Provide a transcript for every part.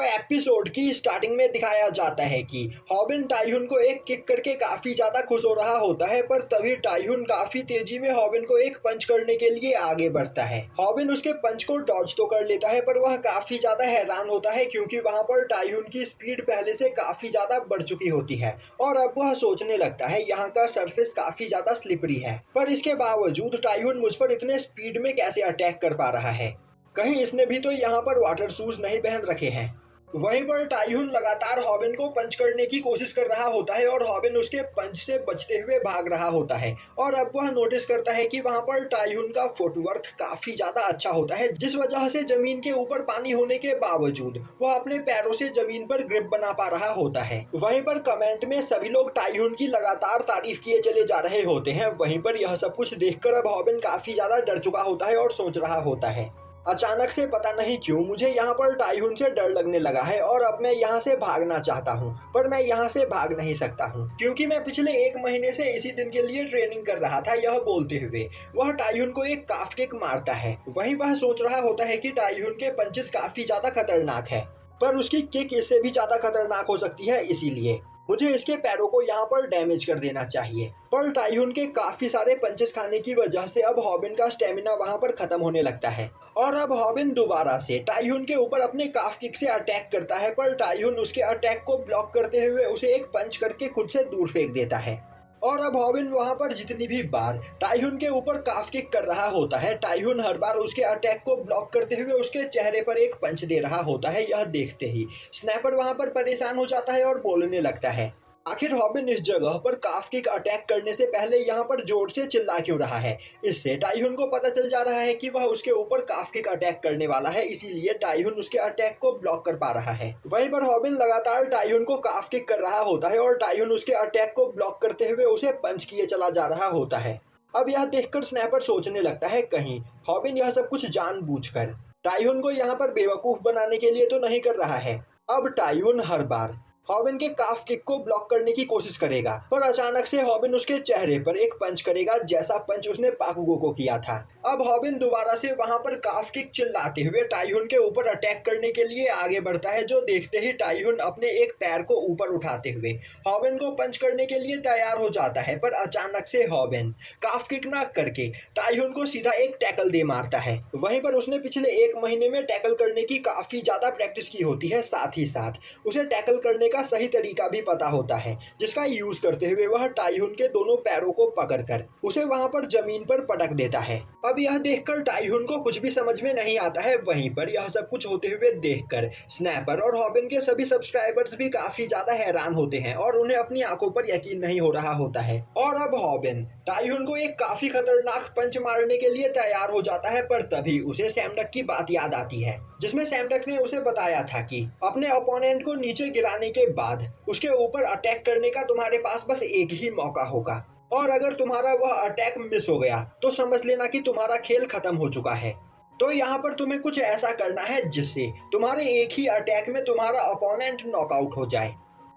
Episode की starting में दिखाया जाता है कि हॉबिन टाइहून को एक किक करके काफी ज्यादा खुश हो रहा होता है, पर तभी टाइहून काफी तेजी में हॉबिन को एक पंच करने के लिए आगे बढ़ता है। हॉबिन उसके पंच को डॉज तो कर लेता है, पर वह काफी ज्यादा हैरान होता है क्योंकि वहां पर टाइहून की स्पीड पहले से काफी ज्यादा बढ़ चुकी होती है और अब वह सोचने लगता है यहाँ का सरफेस काफी ज्यादा स्लिपरी है, पर इसके बावजूद टाइहून मुझ पर इतने स्पीड में कैसे अटैक कर पा रहा है। कहीं इसने भी तो यहाँ पर वाटर शूज नहीं पहन रखे हैं। वहीं पर टाइहून लगातार हॉबिन को पंच करने की कोशिश कर रहा होता है और हॉबिन उसके पंच से बचते हुए भाग रहा होता है और अब वह नोटिस करता है कि वहां पर टाइहून का फुटवर्क काफी ज्यादा अच्छा होता है, जिस वजह से जमीन के ऊपर पानी होने के बावजूद वह अपने पैरों से जमीन पर ग्रिप बना पा रहा होता है। वहीं पर कमेंट में सभी लोग टाइहून की लगातार तारीफ किए चले जा रहे होते हैं। वहीं पर यह सब कुछ देखकर अब हॉबिन काफी ज्यादा डर चुका होता है और सोच रहा होता है, अचानक से पता नहीं क्यों मुझे यहाँ पर टाइहून से डर लगने लगा है और अब मैं यहाँ से भागना चाहता हूँ, पर मैं यहाँ से भाग नहीं सकता हूँ क्योंकि मैं पिछले 1 महीने से इसी दिन के लिए ट्रेनिंग कर रहा था। यह बोलते हुए वह टाइहून को एक काफ किक मारता है। वहीं वह सोच रहा होता है कि टाइहून के पंचेस काफी ज्यादा खतरनाक है, पर उसकी किक इससे भी ज्यादा खतरनाक हो सकती है, इसीलिए मुझे इसके पैरों को यहाँ पर डैमेज कर देना चाहिए। पर टाइहून के काफी सारे पंचेस खाने की वजह से अब हॉबिन का स्टेमिना वहां पर खत्म होने लगता है और अब हॉबिन दोबारा से टाइहून के ऊपर अपने काफ किक से अटैक करता है, पर टाइहून उसके अटैक को ब्लॉक करते हुए उसे एक पंच करके खुद से दूर फेंक देता है। और अब हॉबिन वहां पर जितनी भी बार टाइहून के ऊपर काफ किक कर रहा होता है, टाइहून हर बार उसके अटैक को ब्लॉक करते हुए उसके चेहरे पर एक पंच दे रहा होता है। यह देखते ही स्नैपर वहां पर परेशान हो जाता है और बोलने लगता है, आखिर हॉबिन इस जगह पर काफ किक अटैक करने से पहले यहाँ पर जोर से चिल्ला क्यों रहा है। इससे टाइहून को पता चल जा रहा है कि वह उसके ऊपर काफ किक अटैक करने वाला है, इसीलिए टाइहून उसके अटैक को ब्लॉक कर पा रहा है। वहीं पर हॉबिन लगातार टाइहून को काफ किक कर रहा होता है और टाइहून उसके अटैक को ब्लॉक करते हुए उसे पंच किए चला जा रहा होता है। अब यह देखकर स्नैपर सोचने लगता है, कहीं हॉबिन यह सब कुछ जानबूझकर टाइहून को यहाँ पर बेवकूफ बनाने के लिए तो नहीं कर रहा है। अब टाइहून हर बार हॉबिन के काफ किक को ब्लॉक करने की कोशिश करेगा, पर अचानक से हॉबिन उसके चेहरे पर एक पंच करेगा, जैसा पंच उसने पाकुगो को किया था। अब हॉबिन दोबारा से वहां पर काफ किक चिल्लाते हुए टाइहून के ऊपर अटैक करने के लिए आगे बढ़ता है, जो देखते ही टाइहून अपने एक पैर को ऊपर उठाते हुए हॉबिन को पंच करने के लिए तैयार हो जाता है, पर अचानक से हॉबिन काफ किक ना करके टाइहून को सीधा एक टैकल दे मारता है। वहीं पर उसने पिछले 1 महीने में टैकल करने की काफी ज्यादा प्रैक्टिस की होती है, साथ ही साथ उसे टैकल करने का सही तरीका भी पता होता है, जिसका यूज करते हुए वह टाइहून के दोनों पैरों को पकड़कर उसे वहां पर जमीन पर पटक देता है। अब यह देखकर टाइहून को कुछ भी समझ में नहीं आता है। वहीं पर यह सब कुछ होते हुए देखकर स्नैपर और हॉबिन के सभी सब्सक्राइबर्स भी काफी ज्यादा हैरान होते हैं और उन्हें अपनी आंखों पर यकीन नहीं हो रहा होता है। और अब हॉबिन टाइहून को एक काफी खतरनाक पंच मारने के लिए तैयार हो जाता है, पर तभी उसे सैमडक की बात याद आती है, जिसमें सैमडक ने उसे बताया था कि अपने अपोनेंट को नीचे गिराने के बाद उसके ऊपर अटैक करने का तुम्हारे पास बस एक ही मौका होगा, और अगर तुम्हारा वह अटैक मिस हो गया तो समझ लेना कि तुम्हारा खेल खत्म हो चुका है। तो यहाँ पर तुम्हें कुछ ऐसा करना है जिससे तुम्हारे एक ही अटैक में तुम्हारा अपोनेंट नॉकआउट हो जाए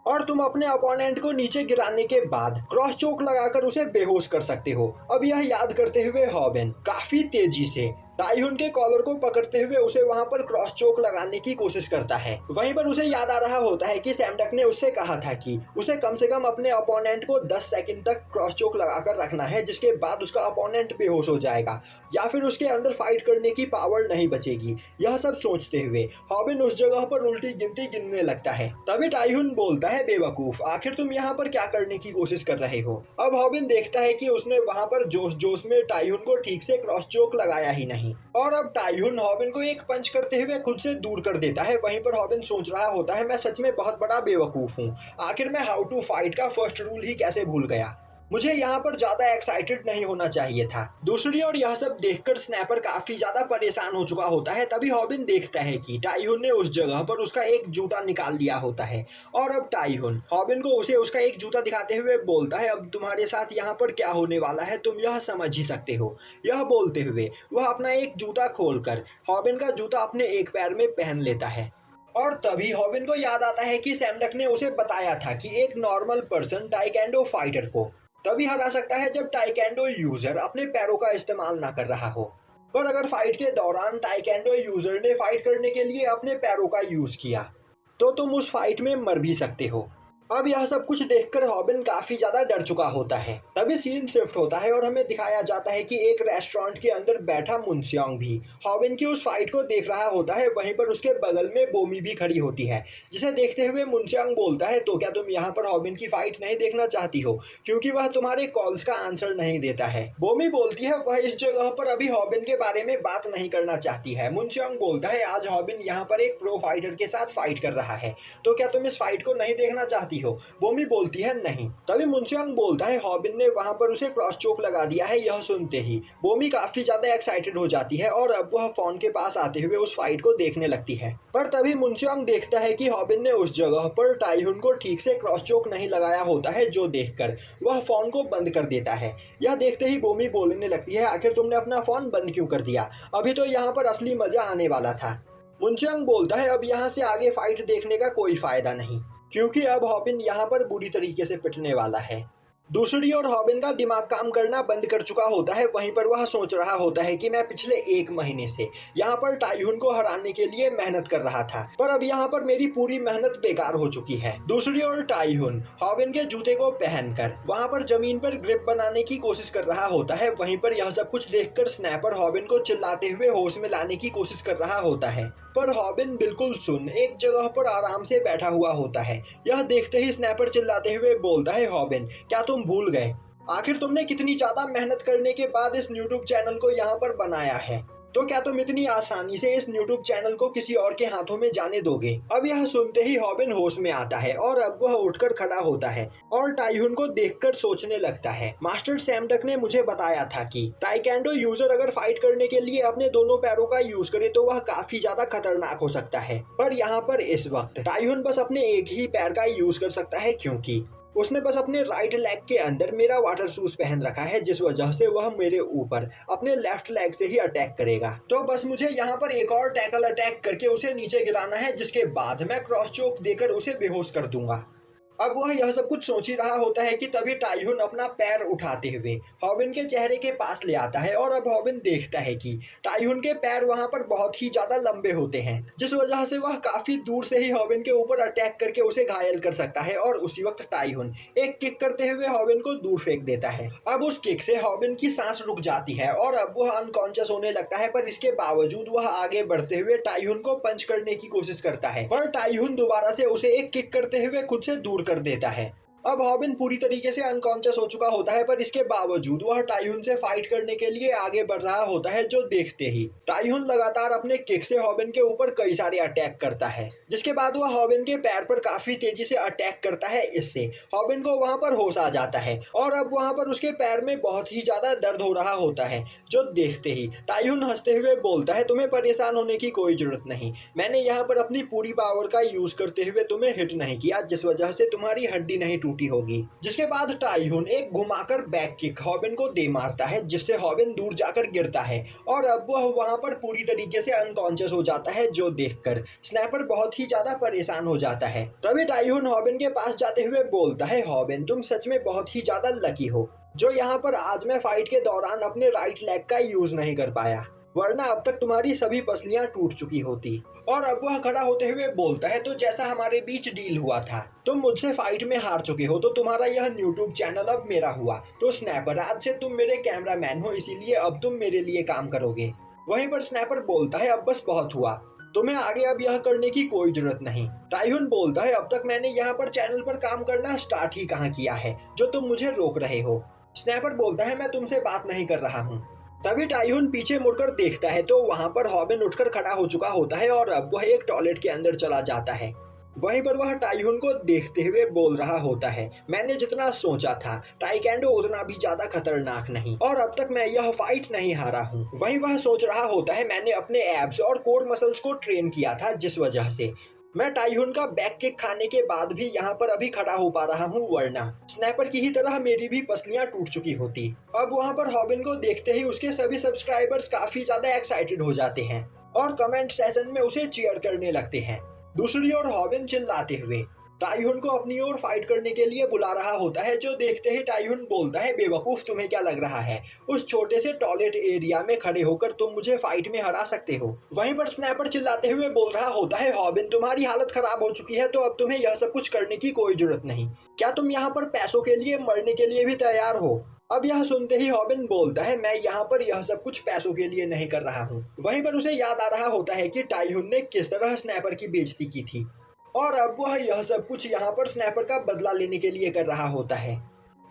और तुम अपने अपोनेंट को नीचे गिराने के बाद क्रॉस चोक लगाकर उसे बेहोश कर सकते हो। अब यह याद करते हुए हॉबिन काफी तेजी से टाइहून के कॉलर को पकड़ते हुए उसे वहां पर क्रॉस चोक लगाने की कोशिश करता है। वहीं पर उसे याद आ रहा होता है कि सैमडक ने उससे कहा था कि उसे कम से कम अपने अपोनेंट को 10 सेकंड तक क्रॉस चोक लगाकर रखना है, जिसके बाद उसका अपोनेंट बेहोश हो जाएगा या फिर उसके अंदर फाइट करने की पावर नहीं बचेगी। यह सब सोचते हुए हॉबिन उस जगह पर उल्टी गिनती गिनने लगता है। तभी टाइहून बोलता है, बेवकूफ, आखिर तुम यहाँ पर क्या करने की कोशिश कर रहे हो। अब हॉबिन देखता है कि उसने वहां पर जोश जोश में टाइहून को ठीक से क्रॉस चोक लगाया ही नहीं और अब टाइहून हॉबिन को एक पंच करते हुए खुद से दूर कर देता है। वहीं पर हॉबिन सोच रहा होता है, मैं सच में बहुत बड़ा बेवकूफ हूँ, आखिर मैं हाउ टू फाइट का फर्स्ट रूल ही कैसे भूल गया। मुझे यहाँ पर ज्यादा एक्साइटेड नहीं होना चाहिए था। दूसरी ओर यह सब देखकर स्नैपर काफी ज्यादा परेशान हो चुका होता है। तभी हॉबिन देखता है कि टाइहून ने उस जगह पर उसका एक जूता निकाल लिया होता है और अब टाइहून हॉबिन को उसे उसका एक जूता दिखाते हुए बोलता है, अब तुम्हारे साथ यहाँ पर क्या होने वाला है तुम यह समझ ही सकते हो। यह बोलते हुए वह अपना एक जूता खोलकर हॉबिन का जूता अपने एक पैर में पहन लेता है और तभी हॉबिन को याद आता है कि सैमडक ने उसे बताया था कि एक नॉर्मल पर्सन टाइकेंडो फाइटर को तभी हरा सकता है जब टाइकेंडो यूजर अपने पैरों का इस्तेमाल ना कर रहा हो, पर अगर फाइट के दौरान टाइकेंडो यूजर ने फाइट करने के लिए अपने पैरों का यूज किया तो तुम उस फाइट में मर भी सकते हो। अब यह सब कुछ देखकर हॉबिन काफी ज्यादा डर चुका होता है। तभी सीन शिफ्ट होता है और हमें दिखाया जाता है कि एक रेस्टोरेंट के अंदर बैठा मुनस्यांग भी हॉबिन की उस फाइट को देख रहा होता है। वहीं पर उसके बगल में बोमी भी खड़ी होती है, जिसे देखते हुए मुनस्यांग बोलता है, तो क्या तुम यहाँ पर हॉबिन की फाइट नहीं देखना चाहती हो, क्योंकि वह तुम्हारे कॉल्स का आंसर नहीं देता है। बोमी बोलती है वह इस जगह पर अभी हॉबिन के बारे में बात नहीं करना चाहती है। मुनस्यांग बोलता है आज हॉबिन यहाँ पर एक प्रो फाइटर के साथ फाइट कर रहा है, तो क्या तुम इस फाइट को नहीं देखना चाहती हो। बोमी बोलती है नहीं। तभी मुनस्यांग बोलता है हॉबिन ने वहां पर उसे क्रॉस चोक लगा दिया है। यह सुनते ही बोमी काफी ज्यादा एक्साइटेड हो जाती है और अब वह फोन के पास आते हुए उस फाइट को देखने लगती है। पर तभी मुनस्यांग देखता है कि हॉबिन ने उस जगह पर टाइहुन को ठीक से क्रॉस चोक नहीं लगाया होता है, जो देखकर वह फोन को बंद कर देता है। यह देखते ही बोमी बोलने लगती है आखिर तुमने अपना फोन बंद क्यों कर दिया, अभी तो यहाँ पर असली मजा आने वाला था। मुनस्यांग बोलता है अब यहाँ से आगे फाइट देखने का कोई फायदा नहीं, क्योंकि अब हॉबिन यहाँ पर बुरी तरीके से पिटने वाला है। दूसरी ओर हॉबिन का दिमाग काम करना बंद कर चुका होता है। वहीं पर वह सोच रहा होता है कि मैं पिछले 1 महीने से यहाँ पर टाइहुन को हराने के लिए मेहनत कर रहा था, पर अब यहाँ पर मेरी पूरी मेहनत बेकार हो चुकी है। दूसरी ओर टाइहुन हॉबिन के जूते को पहनकर वहाँ पर जमीन पर ग्रिप बनाने की कोशिश कर रहा होता है। वहीं पर यह सब कुछ देखकर स्नैपर हॉबिन को चिल्लाते हुए होश में लाने की कोशिश कर रहा होता है, पर हॉबिन बिल्कुल सुन एक जगह पर आराम से बैठा हुआ होता है। यह देखते ही स्नैपर चिल्लाते हुए बोलता है हॉबिन क्या तुम भूल गए, आखिर तुमने कितनी ज्यादा मेहनत करने के बाद इस यूट्यूब चैनल को यहाँ पर बनाया है, तो क्या तुम इतनी आसानी से इस यूट्यूब चैनल को किसी और के हाथों में जाने दोगे। अब यह सुनते ही हॉबिन होश में आता है और अब वह उठकर खड़ा होता है और टाइहुन को देखकर सोचने लगता है मास्टर सैमडक ने मुझे बताया था कि टाइकेंडो यूजर अगर फाइट करने के लिए अपने दोनों पैरों का यूज करे तो वह काफी ज्यादा खतरनाक हो सकता है, पर यहाँ पर इस वक्त टाइहुन बस अपने एक ही पैर का यूज कर सकता है, क्योंकि उसने बस अपने राइट लेग के अंदर मेरा वाटर शूज पहन रखा है, जिस वजह से वह मेरे ऊपर अपने लेफ्ट लेग से ही अटैक करेगा। तो बस मुझे यहाँ पर एक और टैकल अटैक करके उसे नीचे गिराना है, जिसके बाद मैं क्रॉस चोक देकर उसे बेहोश कर दूंगा। अब वह यह सब कुछ सोच ही रहा होता है कि तभी टाइहुन अपना पैर उठाते हुए हॉबिन के चेहरे के पास ले आता है और अब हॉबिन देखता है कि टाइहुन के पैर वहां पर बहुत ही ज्यादा लंबे होते हैं, जिस वजह से वह काफी दूर से ही हॉबिन के ऊपर अटैक करके उसे घायल कर सकता है। और उसी वक्त टाइहुन एक किक करते हुए हॉबिन को दूर फेंक देता है। अब उस किक से हॉबिन की सांस रुक जाती है और अब वह अनकॉन्शियस होने लगता है, पर इसके बावजूद वह आगे बढ़ते हुए टाइहुन को पंच करने की कोशिश करता है, पर टाइहुन दोबारा से उसे एक किक करते हुए खुद से दूर कर देता है। अब हॉबिन पूरी तरीके से अनकॉन्शियस हो चुका होता है, पर इसके बावजूद वह टाइहुन से फाइट करने के लिए आगे बढ़ रहा होता है, जो देखते ही टाइहुन लगातार अपने किक से हॉबिन के ऊपर कई सारे अटैक करता है, जिसके बाद वह हॉबिन के पैर पर काफी तेजी से अटैक करता है। इससे हॉबिन को वहां पर होश आ जाता है और अब वहां पर उसके पैर में बहुत ही ज्यादा दर्द हो रहा होता है, जो देखते ही टाइहुन हंसते हुए बोलता है तुम्हें परेशान होने की कोई जरूरत नहीं, मैंने यहाँ पर अपनी पूरी पावर का यूज करते हुए तुम्हें हिट नहीं किया, जिस वजह से तुम्हारी हड्डी नहीं टूटी होगी। जिसके बाद टाइहुन एक घुमाकर बैक किक हॉबिन को दे मारता है, जिससे हॉबिन दूर जाकर गिरता है और अब वह वहां पर पूरी तरीके से अनकॉन्शियस हो जाता है, जो देखकर स्नैपर बहुत ही ज्यादा परेशान हो जाता है। तभी टाइहुन हॉबिन के पास जाते हुए बोलता है हॉबिन तुम सच में बहुत ही ज्यादा लकी हो, जो यहाँ पर आज मैं फाइट के दौरान अपने राइट लेग का यूज नहीं कर पाया, वरना अब तक तुम्हारी सभी पसलियां टूट चुकी होती। और अब वह खड़ा होते हुए बोलता है तो जैसा हमारे बीच डील हुआ था, तुम मुझसे फाइट में हार चुके हो, तो तुम्हारा यह यूट्यूब चैनल अब मेरा हुआ, तो स्नैपर आज से तुम मेरे कैमरामैन हो, इसीलिए अब तुम मेरे लिए काम करोगे। वहीं पर स्नैपर बोलता है अब बस बहुत हुआ, तुम्हें आगे अब यह करने की कोई जरूरत नहीं। टाइहुन बोलता है अब तक मैंने यहाँ पर चैनल पर काम करना स्टार्ट ही कहाँ किया है, जो तुम मुझे रोक रहे हो। स्नैपर बोलता है मैं तुमसे बात नहीं कर रहा हूँ। तभी टाइहुन पीछे मुड़कर देखता है तो वहां पर हॉबिन उठकर खड़ा हो चुका होता है और अब वह एक टॉयलेट के अंदर चला जाता है। वहीं पर वह टाइहुन को देखते हुए बोल रहा होता है मैंने जितना सोचा था टाइकेंडो उतना भी ज्यादा खतरनाक नहीं, और अब तक मैं यह फाइट नहीं हारा हूँ। वहीं वह सोच रहा होता है मैंने अपने एब्स और कोर मसल्स को ट्रेन किया था, जिस वजह से मैं टाइहुन का बैक किक खाने के बाद भी यहाँ पर अभी खड़ा हो पा रहा हूँ, वरना स्नैपर की ही तरह मेरी भी पसलियां टूट चुकी होती। अब वहाँ पर हॉबिन को देखते ही उसके सभी सब्सक्राइबर्स काफी ज्यादा एक्साइटेड हो जाते हैं और कमेंट सेशन में उसे चीयर करने लगते हैं। दूसरी ओर हॉबिन चिल्लाते हुए टाइहुन को अपनी ओर फाइट करने के लिए बुला रहा होता है, जो देखते ही टाइहुन बोलता है, बेवकूफ तुम्हें क्या लग रहा है, उस छोटे से टॉयलेट एरिया में खड़े होकर तुम मुझे फाइट में हरा सकते हो। वहीं पर स्नैपर चिल्लाते हुए बोल रहा होता है, हॉबिन तुम्हारी हालत खराब हो चुकी है, तो अब तुम्हें यह सब कुछ करने की कोई जरूरत नहीं। क्या तुम यहाँ पर पैसों के लिए मरने के लिए भी तैयार हो? अब यह सुनते ही हॉबिन बोलता है, मैं यहाँ पर यह सब कुछ पैसों के लिए नहीं कर रहा हूँ। वहीं पर उसे याद आ रहा होता है कि टाइहुन ने किस तरह स्नैपर की बेइज्जती की थी और अब वह यह सब कुछ यहाँ पर स्नैपर का बदला लेने के लिए कर रहा होता है।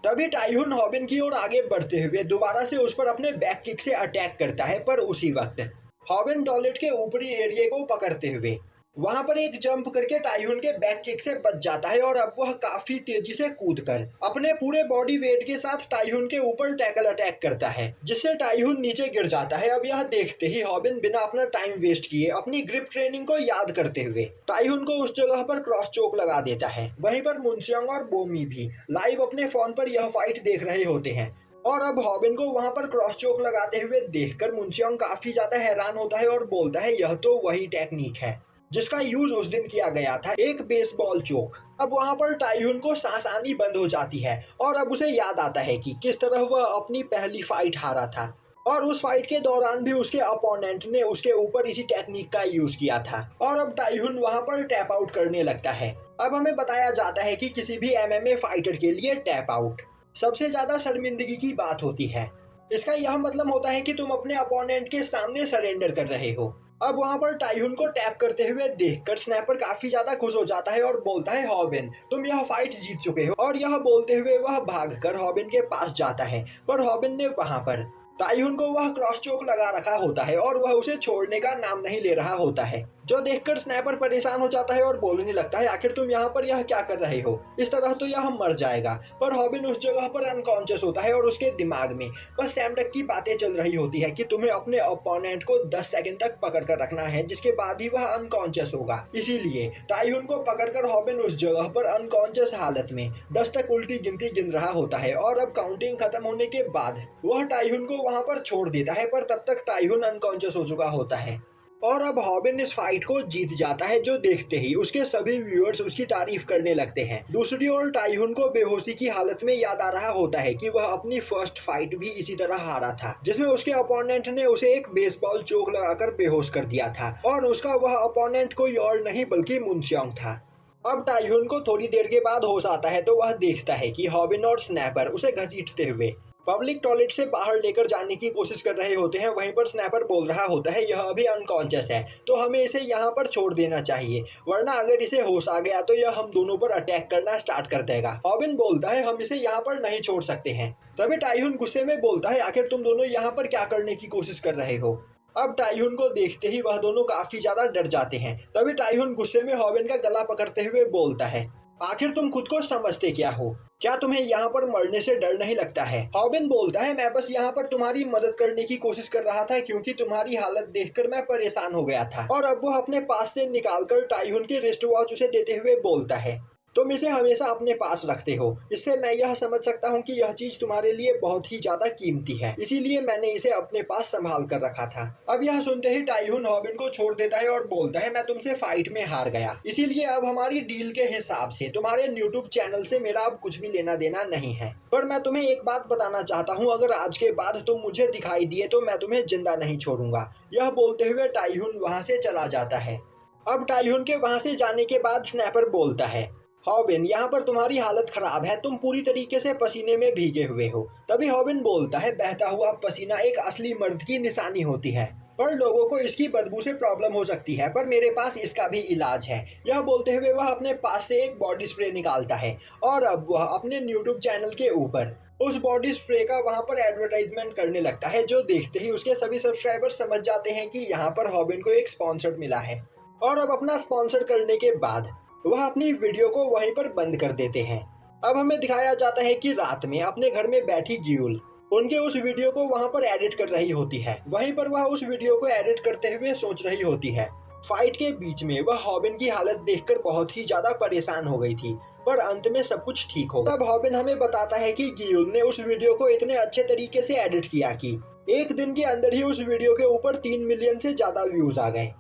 तभी टाइहुन हॉबिन की ओर आगे बढ़ते हुए दोबारा से उस पर अपने बैक किक से अटैक करता है, पर उसी वक्त हॉबिन टॉयलेट के ऊपरी एरिया को पकड़ते हुए वहां पर एक जंप करके टाइहुन के बैक किक से बच जाता है और अब वह काफी तेजी से कूदकर अपने पूरे बॉडी वेट के साथ टाइहुन के ऊपर टैकल अटैक करता है, जिससे टाइहुन नीचे गिर जाता है। अब यह देखते ही हॉबिन बिना अपना टाइम वेस्ट किए अपनी ग्रिप ट्रेनिंग को याद करते हुए टाइहुन को उस जगह पर क्रॉस चोक लगा देता है। वहीं पर मुनस्यांग और बोमी भी लाइव अपने फोन पर यह फाइट देख रहे होते हैं और अब हॉबिन को वहां पर क्रॉस चोक लगाते हुए देखकर मुनस्यांग काफी ज्यादा हैरान होता है और बोलता है, यह तो वही टेक्निक है जिसका यूज उस दिन किया गया था, एक बेसबॉल चोक। अब वहां पर टाइहुन को सांस आनी बंद हो जाती है और अब उसे याद आता है कि किस तरह वह अपनी पहली फाइट हारा था और उस फाइट के दौरान भी उसके अपोनेंट ने उसके ऊपर इसी टेक्निक का यूज किया था और अब टाइहुन वहां पर टैप आउट करने लगता है। अब हमें बताया जाता है कि किसी भी एमएमए फाइटर के लिए टैप आउट सबसे ज्यादा शर्मिंदगी की बात होती है। इसका यह मतलब होता है कि तुम अपने अपोनेंट के सामने सरेंडर कर रहे हो। अब वहां पर टाइहुन को टैप करते हुए देखकर स्नैपर काफी ज्यादा खुश हो जाता है और बोलता है, हॉबिन तुम यह फाइट जीत चुके हो। और यह बोलते हुए वह भागकर हॉबिन के पास जाता है, पर हॉबिन ने वहां पर टाइहुन को वह क्रॉस चोक लगा रखा होता है और वह उसे छोड़ने का नाम नहीं ले रहा होता है, जो देखकर स्नैपर परेशान हो जाता है और बोलने लगता है, आखिर तुम यहाँ पर यह क्या कर रहे हो, इस तरह तो यह मर जाएगा। पर हॉबिन उस जगह पर अनकॉन्शियस होता है और उसके दिमाग में बस सैमडक की बातें चल रही होती है कि तुम्हें अपने अपोनेंट को 10 सेकंड तक पकड़ कर रखना है, जिसके बाद ही वह अनकॉन्शियस होगा। इसीलिए टाइहुन को पकड़कर हॉबिन उस जगह पर अनकॉन्शियस हालत में 10 तक उल्टी गिनती गिन रहा होता है और अब काउंटिंग खत्म होने के बाद वह टाइहुन को वहां पर छोड़ देता है, पर तब तक टाइहुन अनकॉन्शियस हो चुका होता है और अब हॉबिन इस फाइट को जीत जाता है, जो देखते ही उसके सभी व्यूअर्स उसकी तारीफ करने लगते हैं। दूसरी ओर टाइहुन को बेहोशी की हालत में याद आ रहा होता है कि वह अपनी फर्स्ट फाइट भी इसी तरह हारा था, जिसमें उसके अपोनेंट ने उसे एक बेसबॉल चोक लगाकर बेहोश कर दिया था और उसका वह अपोनेंट कोई और नहीं बल्कि मुनस्यांग था। अब टाइहुन को थोड़ी देर के बाद होश आता है तो वह देखता है कि हॉबिन और स्नैपर उसे घसीटते हुए पब्लिक टॉयलेट से बाहर लेकर जाने की कोशिश कर रहे होते हैं। वहीं पर स्नैपर बोल रहा होता है, यह अभी अनकॉन्शियस है तो हमें इसे यहाँ पर छोड़ देना चाहिए, वरना अगर इसे होश आ गया तो यह हम दोनों पर अटैक करना स्टार्ट कर देगा। हॉबिन बोलता है, हम इसे यहाँ पर नहीं छोड़ सकते हैं। तभी टाइहुन गुस्से में बोलता है, आखिर तुम दोनों यहाँ पर क्या करने की कोशिश कर रहे हो। अब टाइहुन को देखते ही वह दोनों काफी ज्यादा डर जाते हैं। तभी टाइहुन गुस्से में हॉबिन का गला पकड़ते हुए बोलता है, आखिर तुम खुद को समझते क्या हो, क्या तुम्हें यहाँ पर मरने से डर नहीं लगता है। हॉबिन बोलता है, मैं बस यहाँ पर तुम्हारी मदद करने की कोशिश कर रहा था क्योंकि तुम्हारी हालत देखकर मैं परेशान हो गया था। और अब वो अपने पास से निकालकर टाइहुन की रिस्ट वॉच उसे देते हुए बोलता है, तुम इसे हमेशा अपने पास रखते हो, इससे मैं यह समझ सकता हूँ कि यह चीज तुम्हारे लिए बहुत ही ज्यादा कीमती है, इसीलिए मैंने इसे अपने पास संभाल कर रखा था। अब यह सुनते ही टाइहुन हॉबिन को छोड़ देता है और बोलता है, मैं तुमसे फाइट में हार गया, इसीलिए अब हमारी डील के हिसाब से तुम्हारे यूट्यूब चैनल से मेरा अब कुछ भी लेना देना नहीं है। पर मैं तुम्हें एक बात बताना चाहता हूँ, अगर आज के बाद तुम मुझे दिखाई दिए तो मैं तुम्हें जिंदा नहीं छोड़ूंगा। यह बोलते हुए टाइहुन वहाँ से चला जाता है। अब टाइहुन के वहाँ से जाने के बाद स्नैपर बोलता है, हॉबिन यहाँ पर तुम्हारी हालत खराब है, तुम पूरी तरीके से पसीने में भीगे हुए हो। तभी हॉबिन बोलता है, बहता हुआ पसीना एक असली मर्द की निशानी होती है, पर लोगों को इसकी बदबू से प्रॉब्लम हो सकती है, पर मेरे पास इसका भी इलाज है। यह बोलते हुए वह अपने पास से एक बॉडी स्प्रे निकालता है और अब वह अपने यूट्यूब चैनल के ऊपर उस बॉडी स्प्रे का वहां पर एडवर्टाइजमेंट करने लगता है, जो देखते ही उसके सभी सब्सक्राइबर समझ जाते हैं कि यहाँ पर हॉबिन को एक स्पॉन्सर मिला है। और अब अपना स्पॉन्सर करने के बाद वह अपनी वीडियो को वहीं पर बंद कर देते हैं। अब हमें दिखाया जाता है कि रात में अपने घर में बैठी ग्यूल उनके उस वीडियो को वहां पर एडिट कर रही होती है। वहीं पर वह उस वीडियो को एडिट करते हुए सोच रही होती है, फाइट के बीच में वह हॉबिन की हालत देखकर बहुत ही ज्यादा परेशान हो गई थी, पर अंत में सब कुछ ठीक हो गया। तब हॉबिन हमें बताता है कि ग्यूल ने उस वीडियो को इतने अच्छे तरीके से एडिट किया कि एक दिन के अंदर ही उस वीडियो के ऊपर 3 मिलियन से ज्यादा व्यूज आ गए।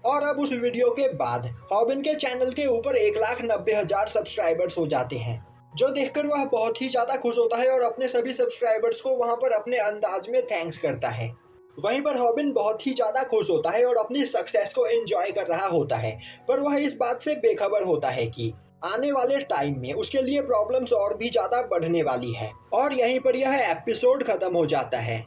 और अब उस वीडियो के बाद हॉबिन के चैनल के ऊपर 1,90,000 सब्सक्राइबर्स हो जाते हैं, जो देखकर वह बहुत ही ज़्यादा खुश होता है और अपने सभी सब्सक्राइबर्स को वहां पर अपने अंदाज में थैंक्स करता है। वहीं पर हॉबिन बहुत ही ज़्यादा खुश होता है और अपनी सक्सेस को एंजॉय कर रहा होता है, पर वह इस बात से बेखबर होता है कि आने वाले टाइम में उसके लिए प्रॉब्लम्स और भी ज़्यादा बढ़ने वाली है। और यहीं पर यह एपिसोड खत्म हो जाता है।